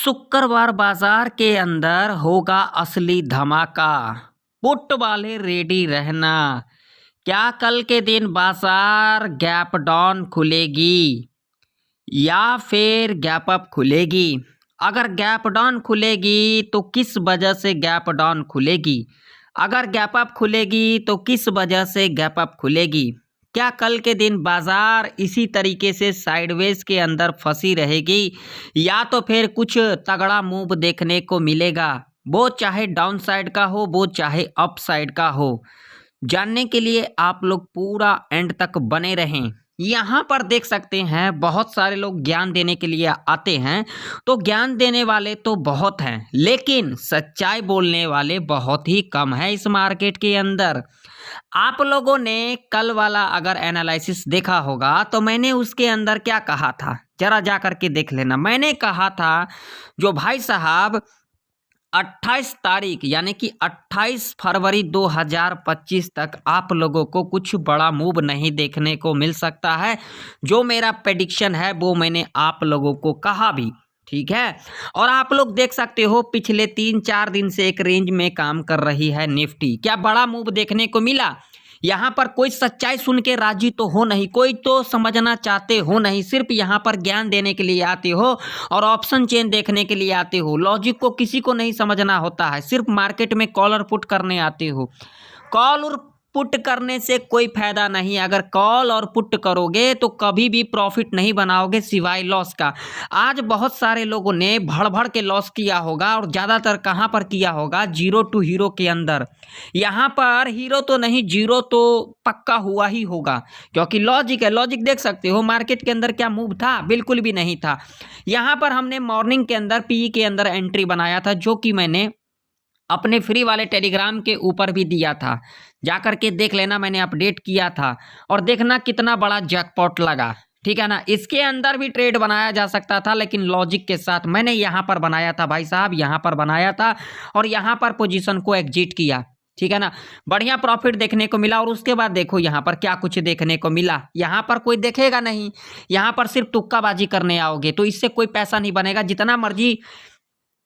शुक्रवार बाजार के अंदर होगा असली धमाका। पुट वाले रेडी रहना। क्या कल के दिन बाजार गैप डाउन खुलेगी या फिर गैप अप खुलेगी? अगर गैप डाउन खुलेगी तो किस वजह से गैप डाउन खुलेगी? अगर गैप अप खुलेगी तो किस वजह से गैप अप खुलेगी? क्या कल के दिन बाजार इसी तरीके से साइडवेज के अंदर फंसी रहेगी या तो फिर कुछ तगड़ा मूव देखने को मिलेगा, वो चाहे डाउन साइड का हो वो चाहे अप साइड का हो? जानने के लिए आप लोग पूरा एंड तक बने रहें। यहाँ पर देख सकते हैं बहुत सारे लोग ज्ञान देने के लिए आते हैं, तो ज्ञान देने वाले तो बहुत हैं लेकिन सच्चाई बोलने वाले बहुत ही कम है इस मार्केट के अंदर। आप लोगों ने कल वाला अगर एनालिसिस देखा होगा तो मैंने उसके अंदर क्या कहा था, जरा जा करके देख लेना। मैंने कहा था जो भाई साहब 28 तारीख यानी कि 28 फरवरी 2025 तक आप लोगों को कुछ बड़ा मूव नहीं देखने को मिल सकता है। जो मेरा प्रेडिक्शन है वो मैंने आप लोगों को कहा भी, ठीक है। और आप लोग देख सकते हो पिछले 3-4 दिन से एक रेंज में काम कर रही है निफ्टी। क्या बड़ा मूव देखने को मिला? यहाँ पर कोई सच्चाई सुन के राजी तो हो नहीं, कोई तो समझना चाहते हो नहीं, सिर्फ यहाँ पर ज्ञान देने के लिए आते हो और ऑप्शन चेन देखने के लिए आते हो। लॉजिक को किसी को नहीं समझना होता है, सिर्फ मार्केट में कॉल और पुट करने आते हो। कॉल और पुट करने से कोई फायदा नहीं। अगर कॉल और पुट करोगे तो कभी भी प्रॉफिट नहीं बनाओगे सिवाय लॉस का। आज बहुत सारे लोगों ने भड़ भड़ के लॉस किया होगा और ज़्यादातर कहाँ पर किया होगा? जीरो टू हीरो के अंदर। यहाँ पर हीरो तो नहीं, जीरो तो पक्का हुआ ही होगा क्योंकि लॉजिक है। लॉजिक देख सकते हो मार्केट के अंदर क्या मूव था, बिल्कुल भी नहीं था। यहाँ पर हमने मॉर्निंग के अंदर पीई के अंदर एंट्री बनाया था, जो कि मैंने अपने फ्री वाले टेलीग्राम के ऊपर भी दिया था। जाकर के देख लेना, मैंने अपडेट किया था और देखना कितना बड़ा जैकपॉट लगा, ठीक है ना। इसके अंदर भी ट्रेड बनाया जा सकता था लेकिन लॉजिक के साथ मैंने यहाँ पर बनाया था भाई साहब, यहाँ पर बनाया था और यहाँ पर पोजीशन को एग्जिट किया, ठीक है ना। बढ़िया प्रॉफिट देखने को मिला और उसके बाद देखो यहाँ पर क्या कुछ देखने को मिला। यहाँ पर कोई देखेगा नहीं, यहाँ पर सिर्फ तुक्काबाजी करने आओगे तो इससे कोई पैसा नहीं बनेगा। जितना मर्जी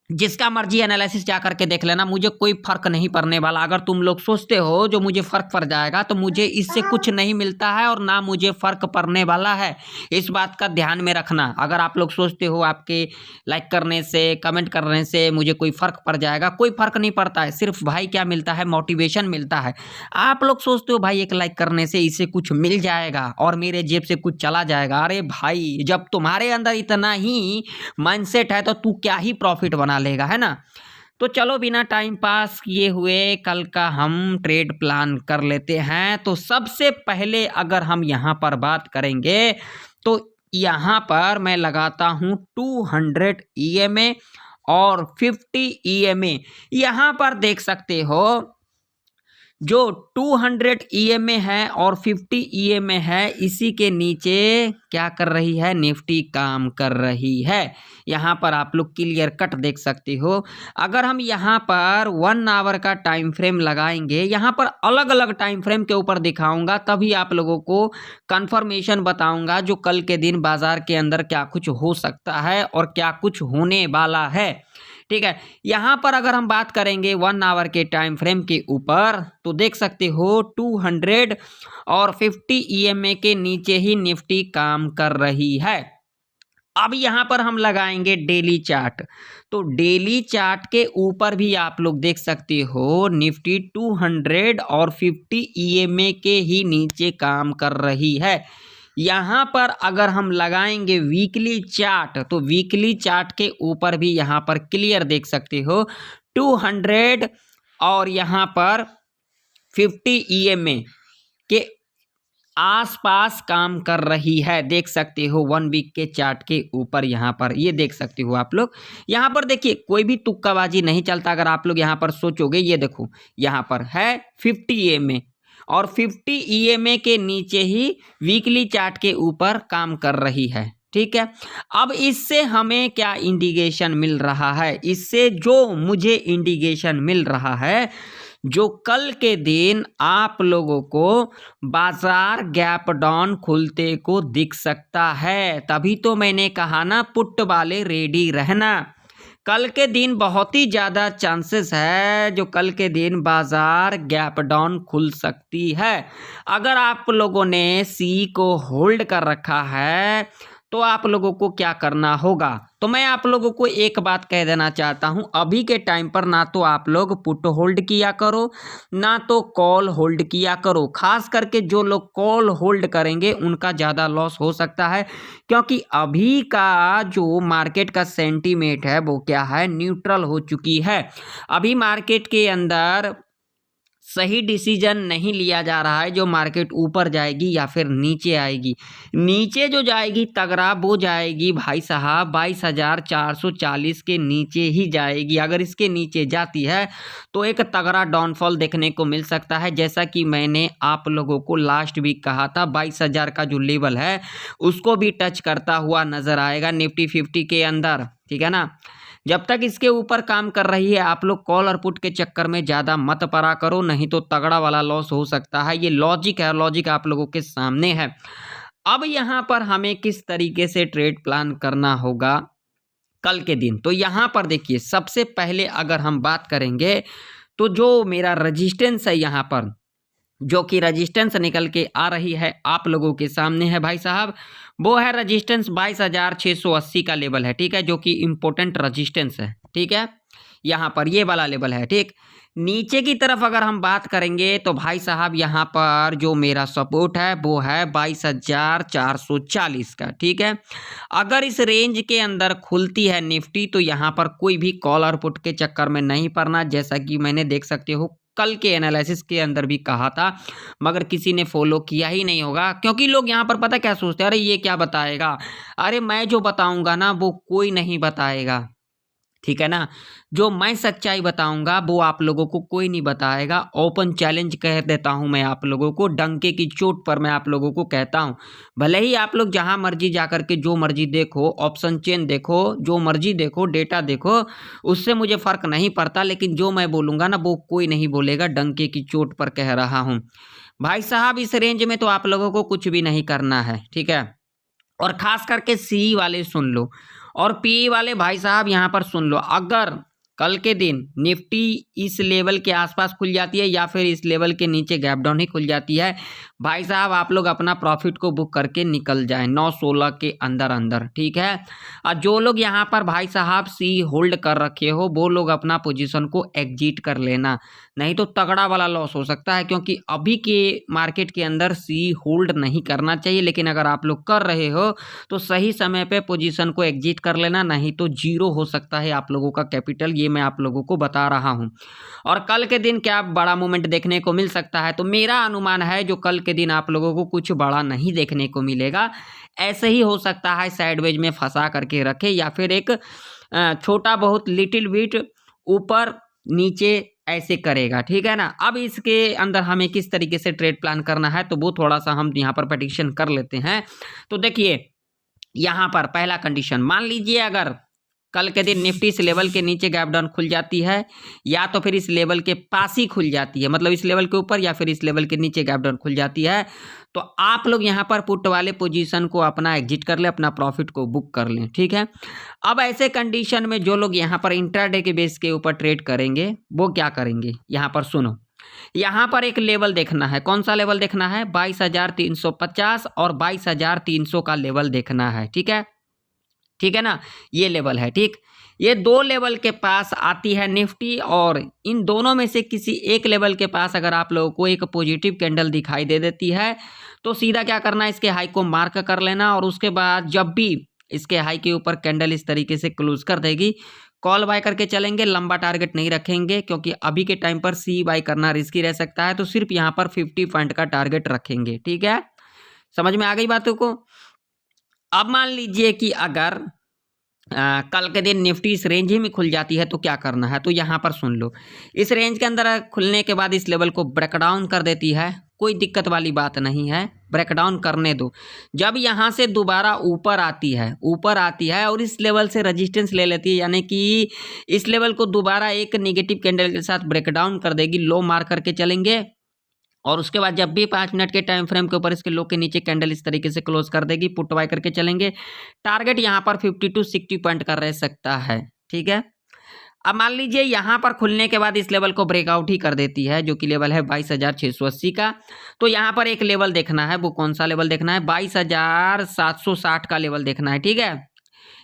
जिसका मर्जी एनालिसिस जा करके देख लेना, मुझे कोई फर्क नहीं पड़ने वाला। अगर तुम लोग सोचते हो जो मुझे फर्क पड़ जाएगा तो मुझे इससे कुछ नहीं मिलता है और ना मुझे फर्क पड़ने वाला है, इस बात का ध्यान में रखना। अगर आप लोग सोचते हो आपके लाइक करने से कमेंट करने से मुझे कोई फर्क पड़ जाएगा, कोई फर्क नहीं पड़ता है। सिर्फ भाई क्या मिलता है? मोटिवेशन मिलता है। आप लोग सोचते हो भाई एक लाइक करने से इससे कुछ मिल जाएगा और मेरे जेब से कुछ चला जाएगा। अरे भाई जब तुम्हारे अंदर इतना ही माइंडसेट है तो तू क्या ही प्रॉफिट बना लेगा, है ना। तो चलो बिना टाइम पास किए हुए कल का हम ट्रेड प्लान कर लेते हैं। तो सबसे पहले अगर हम यहाँ पर बात करेंगे तो यहाँ पर मैं लगाता हूँ 200 EMA और 50 EMA। यहाँ पर देख सकते हो जो 200 EMA है और 50 EMA है, इसी के नीचे क्या कर रही है? निफ्टी काम कर रही है। यहाँ पर आप लोग क्लियर कट देख सकते हो। अगर हम यहाँ पर 1 आवर का टाइम फ्रेम लगाएंगे, यहाँ पर अलग अलग टाइम फ्रेम के ऊपर दिखाऊंगा, तभी आप लोगों को कंफर्मेशन बताऊंगा जो कल के दिन बाजार के अंदर क्या कुछ हो सकता है और क्या कुछ होने वाला है, ठीक है। यहाँ पर अगर हम बात करेंगे 1 आवर के टाइम फ्रेम के ऊपर तो देख सकते हो 200 और 50 EMA के नीचे ही निफ्टी काम कर रही है। अब यहाँ पर हम लगाएंगे डेली चार्ट। तो डेली चार्ट के ऊपर भी आप लोग देख सकते हो निफ्टी 200 और 50 EMA के ही नीचे काम कर रही है। यहाँ पर अगर हम लगाएंगे वीकली चार्ट तो वीकली चार्ट के ऊपर भी यहाँ पर क्लियर देख सकते हो 200 और यहाँ पर 50 EMA के आसपास काम कर रही है। देख सकते हो 1 वीक के चार्ट के ऊपर यहाँ पर ये देख सकते हो आप लोग। यहाँ पर देखिए कोई भी तुक्काबाजी नहीं चलता। अगर आप लोग यहाँ पर सोचोगे, ये देखो यहाँ पर है 50 EMA और 50 EMA के नीचे ही वीकली चार्ट के ऊपर काम कर रही है, ठीक है। अब इससे हमें क्या इंडिकेशन मिल रहा है? इससे जो मुझे इंडिकेशन मिल रहा है, जो कल के दिन आप लोगों को बाजार गैप डाउन खुलते को दिख सकता है। तभी तो मैंने कहा ना पुट वाले रेडी रहना। कल के दिन बहुत ही ज़्यादा चांसेस है जो कल के दिन बाजार गैप डाउन खुल सकती है। अगर आप लोगों ने सी को होल्ड कर रखा है तो आप लोगों को क्या करना होगा। तो मैं आप लोगों को एक बात कह देना चाहता हूं, अभी के टाइम पर ना तो आप लोग पुट होल्ड किया करो ना तो कॉल होल्ड किया करो। खास करके जो लोग कॉल होल्ड करेंगे उनका ज़्यादा लॉस हो सकता है, क्योंकि अभी का जो मार्केट का सेंटीमेंट है वो क्या है, न्यूट्रल हो चुकी है। अभी मार्केट के अंदर सही डिसीजन नहीं लिया जा रहा है जो मार्केट ऊपर जाएगी या फिर नीचे आएगी। नीचे जो जाएगी तगड़ा वो जाएगी भाई साहब 22,440 के नीचे ही जाएगी। अगर इसके नीचे जाती है तो एक तगड़ा डाउनफॉल देखने को मिल सकता है, जैसा कि मैंने आप लोगों को लास्ट वीक कहा था 22,000 का जो लेवल है उसको भी टच करता हुआ नजर आएगा निफ्टी 50 के अंदर, ठीक है ना। जब तक इसके ऊपर काम कर रही है आप लोग कॉल और पुट के चक्कर में ज़्यादा मत पड़ा करो, नहीं तो तगड़ा वाला लॉस हो सकता है। ये लॉजिक है, लॉजिक आप लोगों के सामने है। अब यहाँ पर हमें किस तरीके से ट्रेड प्लान करना होगा कल के दिन, तो यहाँ पर देखिए सबसे पहले अगर हम बात करेंगे तो जो मेरा रजिस्टेंस है यहाँ पर, जो कि रजिस्टेंस निकल के आ रही है आप लोगों के सामने है भाई साहब, वो है रजिस्टेंस 22,680 का लेवल है, ठीक है, जो कि इम्पोर्टेंट रजिस्टेंस है, ठीक है। यहाँ पर ये वाला लेवल है, ठीक। नीचे की तरफ अगर हम बात करेंगे तो भाई साहब यहाँ पर जो मेरा सपोर्ट है वो है 22,440 का, ठीक है। अगर इस रेंज के अंदर खुलती है निफ्टी तो यहाँ पर कोई भी कॉल और पुट के चक्कर में नहीं पड़ना, जैसा कि मैंने देख सकते हो कल के एनालिसिस के अंदर भी कहा था, मगर किसी ने फॉलो किया ही नहीं होगा, क्योंकि लोग यहाँ पर पता क्या सोचते हैं, अरे ये क्या बताएगा, अरे मैं जो बताऊंगा ना वो कोई नहीं बताएगा, ठीक है ना। जो मैं सच्चाई बताऊंगा वो आप लोगों को कोई नहीं बताएगा। ओपन चैलेंज कह देता हूं मैं आप लोगों को, डंके की चोट पर मैं आप लोगों को कहता हूं। भले ही आप लोग जहां मर्जी जाकर के जो मर्जी देखो, ऑप्शन चेन देखो, जो मर्जी देखो, डेटा देखो, उससे मुझे फ़र्क नहीं पड़ता, लेकिन जो मैं बोलूँगा ना वो कोई नहीं बोलेगा। डंके की चोट पर कह रहा हूँ भाई साहब। इस रेंज में तो आप लोगों को कुछ भी नहीं करना है, ठीक है। और ख़ास करके सी वाले सुन लो और पी वाले भाई साहब यहाँ पर सुन लो, अगर कल के दिन निफ्टी इस लेवल के आसपास खुल जाती है या फिर इस लेवल के नीचे गैप डाउन ही खुल जाती है, भाई साहब आप लोग अपना प्रॉफिट को बुक करके निकल जाएं 9-16 के अंदर अंदर, ठीक है। और जो लोग यहाँ पर भाई साहब सी होल्ड कर रखे हो वो लोग अपना पोजीशन को एग्जिट कर लेना, नहीं तो तगड़ा वाला लॉस हो सकता है, क्योंकि अभी के मार्केट के अंदर सी होल्ड नहीं करना चाहिए। लेकिन अगर आप लोग कर रहे हो तो सही समय पे पोजीशन को एग्जिट कर लेना, नहीं तो जीरो हो सकता है आप लोगों का कैपिटल, ये मैं आप लोगों को बता रहा हूं। और कल के दिन क्या बड़ा मूवमेंट देखने को मिल सकता है, तो मेरा अनुमान है जो कल के दिन आप लोगों को कुछ बड़ा नहीं देखने को मिलेगा। ऐसे ही हो सकता है साइडवेज में फंसा करके रखे या फिर एक छोटा बहुत लिटिल बिट ऊपर नीचे ऐसे करेगा, ठीक है ना। अब इसके अंदर हमें किस तरीके से ट्रेड प्लान करना है तो वो थोड़ा सा हम यहाँ पर प्रेडिक्शन कर लेते हैं। तो देखिए यहाँ पर पहला कंडीशन, मान लीजिए अगर कल के दिन निफ्टी इस लेवल के नीचे गैप डाउन खुल जाती है या तो फिर इस लेवल के पास ही खुल जाती है, मतलब इस लेवल के ऊपर या फिर इस लेवल के नीचे गैप डाउन खुल जाती है, तो आप लोग यहाँ पर पुट वाले पोजीशन को अपना एग्जिट कर लें, अपना प्रॉफिट को बुक कर लें, ठीक है। अब ऐसे कंडीशन में जो लोग यहाँ पर इंट्राडे के बेस के ऊपर ट्रेड करेंगे वो क्या करेंगे, यहाँ पर सुनो। यहाँ पर एक लेवल देखना है, कौन सा लेवल देखना है, 22,350 और 22,300 का लेवल देखना है, ठीक है, ठीक है ना। ये लेवल है, ठीक। ये दो लेवल के पास आती है निफ्टी और इन दोनों में से किसी एक लेवल के पास अगर आप लोगों को एक पॉजिटिव कैंडल दिखाई दे देती है तो सीधा क्या करना है, इसके हाई को मार्क कर लेना और उसके बाद जब भी इसके हाई के ऊपर कैंडल इस तरीके से क्लोज कर देगी कॉल बाय करके चलेंगे, लंबा टारगेट नहीं रखेंगे, क्योंकि अभी के टाइम पर सी बाय करना रिस्की रह सकता है, तो सिर्फ यहाँ पर 50 पॉइंट का टारगेट रखेंगे, ठीक है। समझ में आ गई बातों को। अब मान लीजिए कि अगर कल के दिन निफ्टी इस रेंज ही में खुल जाती है तो क्या करना है, तो यहाँ पर सुन लो। इस रेंज के अंदर खुलने के बाद इस लेवल को ब्रेकडाउन कर देती है, कोई दिक्कत वाली बात नहीं है, ब्रेकडाउन करने दो। जब यहाँ से दोबारा ऊपर आती है और इस लेवल से रेजिस्टेंस ले लेती है, यानी कि इस लेवल को दोबारा एक नेगेटिव कैंडल के साथ ब्रेकडाउन कर देगी, लो मार करके चलेंगे और उसके बाद जब भी 5 मिनट के टाइम फ्रेम के ऊपर इसके लो के नीचे कैंडल इस तरीके से क्लोज कर देगी, पुट बाय करके चलेंगे। टारगेट यहाँ पर 50 to 60 पॉइंट का रह सकता है, ठीक है। अब मान लीजिए यहाँ पर खुलने के बाद इस लेवल को ब्रेकआउट ही कर देती है, जो कि लेवल है 22,680 का। तो यहाँ पर एक लेवल देखना है, वो कौन सा लेवल देखना है, 22,760 का लेवल देखना है, ठीक है।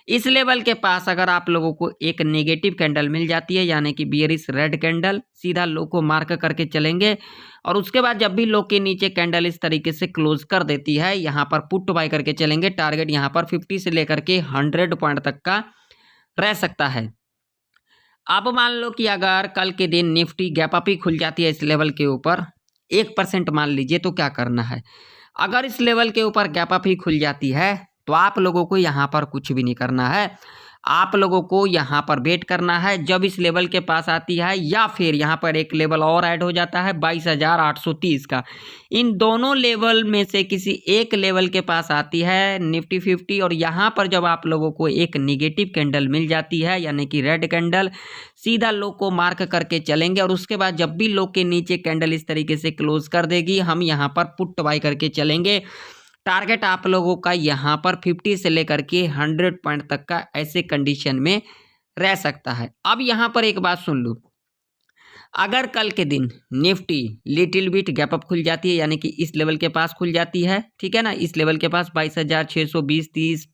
इस लेवल के पास अगर आप लोगों को एक नेगेटिव कैंडल मिल जाती है, यानी कि बियरिश रेड कैंडल, सीधा लो को मार्क करके चलेंगे। और उसके बाद जब भी लो के नीचे कैंडल इस तरीके से क्लोज कर देती है, यहाँ पर पुट बाय करके चलेंगे। टारगेट यहाँ पर 50 से लेकर के 100 पॉइंट तक का रह सकता है। अब मान लो कि अगर कल के दिन निफ्टी गैप अप ही खुल जाती है इस लेवल के ऊपर 1% मान लीजिए, तो क्या करना है। अगर इस लेवल के ऊपर गैप अप ही खुल जाती है तो आप लोगों को यहाँ पर कुछ भी नहीं करना है। आप लोगों को यहाँ पर वेट करना है जब इस लेवल के पास आती है, या फिर यहाँ पर एक लेवल और ऐड हो जाता है 22,830 का। इन दोनों लेवल में से किसी एक लेवल के पास आती है निफ्टी 50, और यहाँ पर जब आप लोगों को एक निगेटिव कैंडल मिल जाती है, यानी कि रेड कैंडल, सीधा लो को मार्क करके चलेंगे। और उसके बाद जब भी लो के नीचे कैंडल इस तरीके से क्लोज कर देगी, हम यहाँ पर पुट बाय करके चलेंगे। टारगेट आप लोगों का यहाँ पर 50 से लेकर के 100 पॉइंट तक का ऐसे कंडीशन में रह सकता है। अब यहाँ पर एक बात सुन लो, अगर कल के दिन Nifty little bit gap up खुल जाती है, यानी कि इस लेवल के पास खुल जाती है, ठीक है ना, इस लेवल के पास 22,620-30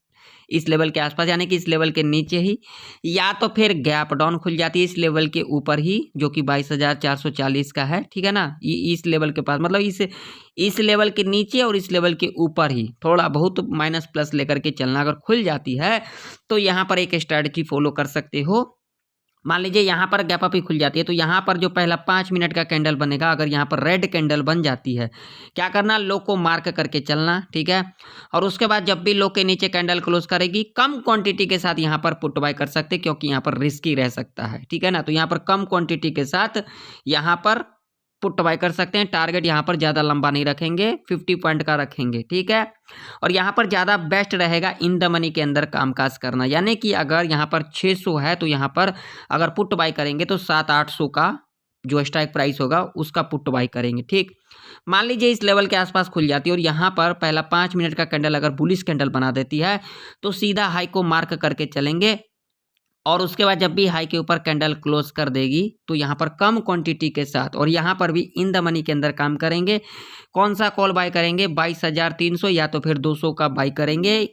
इस लेवल के आसपास, यानी कि इस लेवल के नीचे ही, या तो फिर गैप डाउन खुल जाती है इस लेवल के ऊपर ही, जो कि 22,440 का है, ठीक है ना, इस लेवल के पास, मतलब इस लेवल के नीचे और इस लेवल के ऊपर ही थोड़ा बहुत माइनस प्लस लेकर के चलना अगर खुल जाती है, तो यहाँ पर एक स्ट्रैटेजी फॉलो कर सकते हो। मान लीजिए यहाँ पर गैप अप ही खुल जाती है, तो यहाँ पर जो पहला 5 मिनट का कैंडल बनेगा, अगर यहाँ पर रेड कैंडल बन जाती है, क्या करना, लो को मार्क करके चलना, ठीक है। और उसके बाद जब भी लो के नीचे कैंडल क्लोज करेगी, कम क्वांटिटी के साथ यहाँ पर पुट बाय कर सकते, क्योंकि यहाँ पर रिस्की रह सकता है, ठीक है ना। तो यहाँ पर कम क्वांटिटी के साथ यहाँ पर पुट बाय कर सकते हैं। टारगेट यहाँ पर ज़्यादा लंबा नहीं रखेंगे, 50 पॉइंट का रखेंगे, ठीक है। और यहाँ पर ज़्यादा बेस्ट रहेगा इन द मनी के अंदर कामकाज करना, यानी कि अगर यहाँ पर 600 है तो यहाँ पर अगर पुट बाय करेंगे तो 700-800 का जो स्ट्राइक प्राइस होगा उसका पुट बाय करेंगे, ठीक। मान लीजिए इस लेवल के आसपास खुल जाती है और यहाँ पर पहला 5 मिनट का कैंडल अगर बुलिश कैंडल बना देती है, तो सीधा हाई को मार्क करके चलेंगे। और उसके बाद जब भी हाई के ऊपर कैंडल क्लोज कर देगी, तो यहाँ पर कम क्वांटिटी के साथ, और यहाँ पर भी इन द मनी के अंदर काम करेंगे। कौन सा कॉल बाय करेंगे, 22,300 या तो फिर 200 का बाय करेंगे।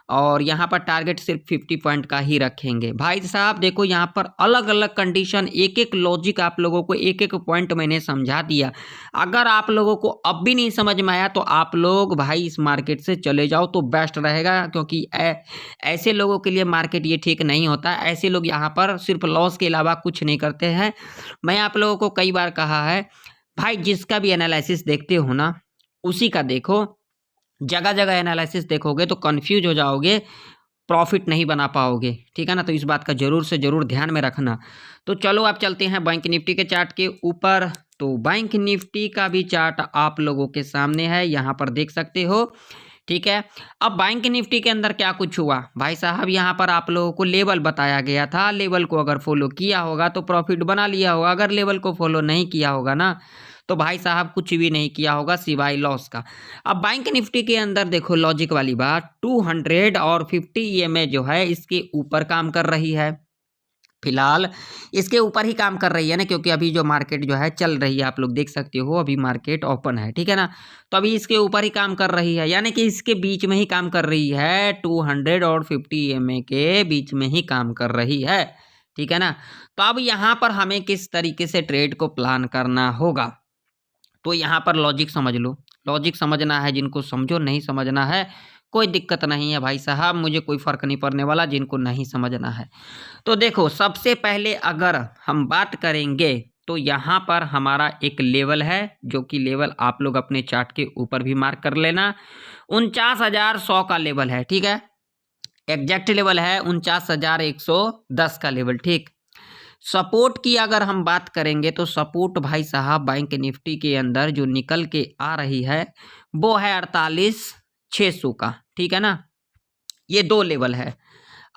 और यहाँ पर टारगेट सिर्फ 50 पॉइंट का ही रखेंगे। भाई साहब देखो, यहाँ पर अलग अलग कंडीशन, एक एक लॉजिक आप लोगों को एक एक पॉइंट मैंने समझा दिया। अगर आप लोगों को अब भी नहीं समझ में आया तो आप लोग भाई इस मार्केट से चले जाओ तो बेस्ट रहेगा, क्योंकि ऐसे लोगों के लिए मार्केट ये ठीक नहीं होता। ऐसे लोग यहाँ पर सिर्फ लॉस के अलावा कुछ नहीं करते हैं। मैं आप लोगों को कई बार कहा है भाई, जिसका भी एनालिसिस देखते हो ना उसी का देखो। जगह जगह एनालिसिस देखोगे तो कंफ्यूज हो जाओगे, प्रॉफिट नहीं बना पाओगे, ठीक है ना। तो इस बात का जरूर से जरूर ध्यान में रखना। तो चलो आप चलते हैं बैंक निफ्टी के चार्ट के ऊपर। तो बैंक निफ्टी का भी चार्ट आप लोगों के सामने है, यहाँ पर देख सकते हो, ठीक है। अब बैंक निफ्टी के अंदर क्या कुछ हुआ भाई साहब, यहाँ पर आप लोगों को लेवल बताया गया था। लेवल को अगर फॉलो किया होगा तो प्रॉफिट बना लिया होगा, अगर लेवल को फॉलो नहीं किया होगा ना तो भाई साहब कुछ भी नहीं किया होगा सिवाय लॉस का। अब बैंक निफ्टी के अंदर देखो लॉजिक वाली बात, 200 और 50 EMA जो है इसके ऊपर काम कर रही है, फिलहाल इसके ऊपर ही काम कर रही है ना, क्योंकि अभी जो मार्केट जो है चल रही है, आप लोग देख सकते हो अभी मार्केट ओपन है, ठीक है ना। तो अभी इसके ऊपर ही काम कर रही है, यानी कि इसके बीच में ही काम कर रही है, 200 और 50 EMA के बीच में ही काम कर रही है, ठीक है ना। तो अब यहाँ पर हमें किस तरीके से ट्रेड को प्लान करना होगा, तो यहाँ पर लॉजिक समझ लो। लॉजिक समझना है जिनको समझो, नहीं समझना है कोई दिक्कत नहीं है भाई साहब, मुझे कोई फ़र्क नहीं पड़ने वाला जिनको नहीं समझना है। तो देखो सबसे पहले अगर हम बात करेंगे तो यहाँ पर हमारा एक लेवल है, जो कि लेवल आप लोग अपने चार्ट के ऊपर भी मार्क कर लेना, 49,100 का लेवल है, ठीक है। एग्जैक्ट लेवल है 49,110 का लेवल, ठीक। सपोर्ट की अगर हम बात करेंगे तो सपोर्ट भाई साहब बैंक निफ्टी के अंदर जो निकल के आ रही है वो है 48,600 का, ठीक है ना। ये दो लेवल है।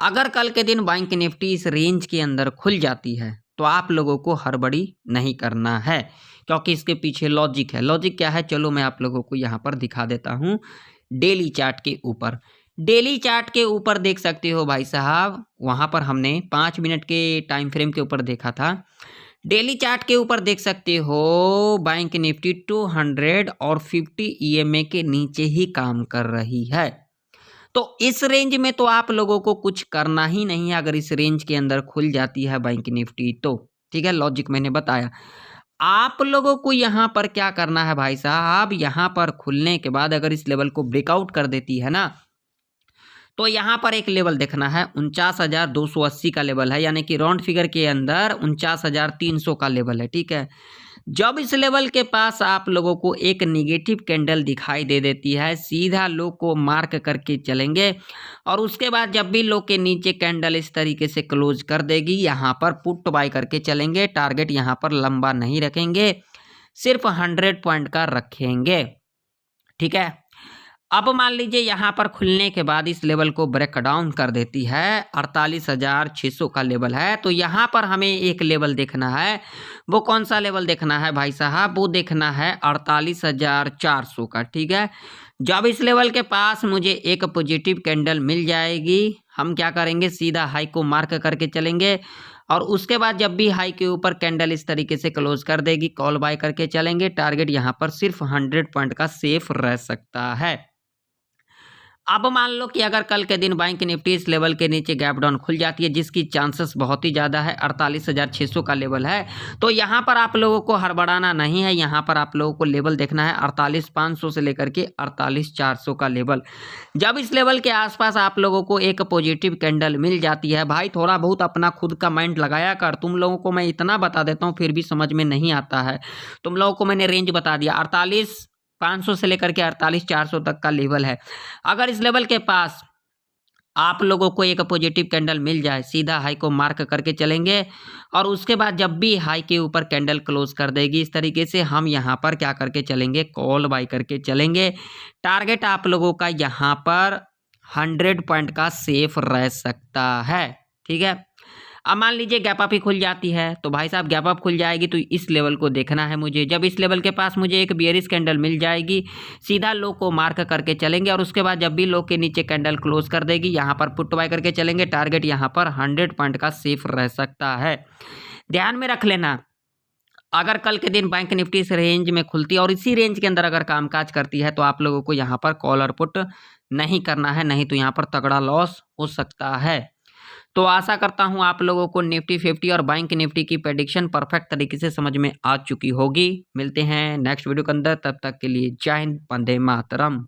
अगर कल के दिन बैंक निफ्टी इस रेंज के अंदर खुल जाती है तो आप लोगों को हड़बड़ी नहीं करना है, क्योंकि इसके पीछे लॉजिक है। लॉजिक क्या है, चलो मैं आप लोगों को यहाँ पर दिखा देता हूँ डेली चार्ट के ऊपर। डेली चार्ट के ऊपर देख सकते हो भाई साहब, वहाँ पर हमने 5 मिनट के टाइम फ्रेम के ऊपर देखा था। डेली चार्ट के ऊपर देख सकते हो बैंक निफ्टी 200 और 50 ईएमए के नीचे ही काम कर रही है। तो इस रेंज में तो आप लोगों को कुछ करना ही नहीं है अगर इस रेंज के अंदर खुल जाती है बैंक निफ्टी तो। ठीक है, लॉजिक मैंने बताया। आप लोगों को यहाँ पर क्या करना है भाई साहब, यहाँ पर खुलने के बाद अगर इस लेवल को ब्रेकआउट कर देती है ना, तो यहाँ पर एक लेवल देखना है 49,280 का लेवल है, यानी कि राउंड फिगर के अंदर 49,300 का लेवल है। ठीक है, जब इस लेवल के पास आप लोगों को एक निगेटिव कैंडल दिखाई दे देती है, सीधा लो को मार्क करके चलेंगे और उसके बाद जब भी लो के नीचे कैंडल इस तरीके से क्लोज कर देगी, यहाँ पर पुट बाय करके चलेंगे। टारगेट यहाँ पर लंबा नहीं रखेंगे, सिर्फ 100 पॉइंट का रखेंगे। ठीक है, अब मान लीजिए यहाँ पर खुलने के बाद इस लेवल को ब्रेक डाउन कर देती है, 48,600 का लेवल है, तो यहाँ पर हमें एक लेवल देखना है। वो कौन सा लेवल देखना है भाई साहब, वो देखना है 48,400 का। ठीक है, जब इस लेवल के पास मुझे एक पॉजिटिव कैंडल मिल जाएगी, हम क्या करेंगे, सीधा हाई को मार्क करके चलेंगे और उसके बाद जब भी हाई के ऊपर कैंडल इस तरीके से क्लोज कर देगी, कॉल बाय करके चलेंगे। टारगेट यहाँ पर सिर्फ 100 पॉइंट का सेफ रह सकता है। अब मान लो कि अगर कल के दिन बैंक निफ्टी इस लेवल के नीचे गैप डाउन खुल जाती है, जिसकी चांसेस बहुत ही ज़्यादा है, 48,600 का लेवल है, तो यहाँ पर आप लोगों को हड़बड़ाना नहीं है। यहाँ पर आप लोगों को लेवल देखना है 48,500 से लेकर के 48,400 का लेवल। जब इस लेवल के आसपास आप लोगों को एक पॉजिटिव कैंडल मिल जाती है, भाई थोड़ा बहुत अपना खुद का माइंड लगाया कर। तुम लोगों को मैं इतना बता देता हूँ फिर भी समझ में नहीं आता है। तुम लोगों को मैंने रेंज बता दिया, 48,500 से लेकर के 48,400 तक का लेवल है। अगर इस लेवल के पास आप लोगों को एक पॉजिटिव कैंडल मिल जाए, सीधा हाई को मार्क करके चलेंगे और उसके बाद जब भी हाई के ऊपर कैंडल क्लोज कर देगी इस तरीके से, हम यहाँ पर क्या करके चलेंगे, कॉल बाय करके चलेंगे। टारगेट आप लोगों का यहाँ पर 100 पॉइंट का सेफ रह सकता है। ठीक है, अब मान लीजिए गैप अप ही खुल जाती है, तो भाई साहब गैप अप खुल जाएगी तो इस लेवल को देखना है मुझे। जब इस लेवल के पास मुझे एक बियरिश कैंडल मिल जाएगी, सीधा लो को मार्क करके चलेंगे और उसके बाद जब भी लो के नीचे कैंडल क्लोज कर देगी, यहाँ पर पुट बाय करके चलेंगे। टारगेट यहाँ पर 100 पॉइंट का सेफ रह सकता है। ध्यान में रख लेना, अगर कल के दिन बैंक निफ्टी इस रेंज में खुलती है और इसी रेंज के अंदर अगर कामकाज करती है, तो आप लोगों को यहाँ पर कॉल और पुट नहीं करना है, नहीं तो यहाँ पर तगड़ा लॉस हो सकता है। तो आशा करता हूँ आप लोगों को निफ्टी 50 और बैंक निफ्टी की प्रेडिक्शन परफेक्ट तरीके से समझ में आ चुकी होगी। मिलते हैं नेक्स्ट वीडियो के अंदर, तब तक के लिए जय हिंद, वंदे मातरम।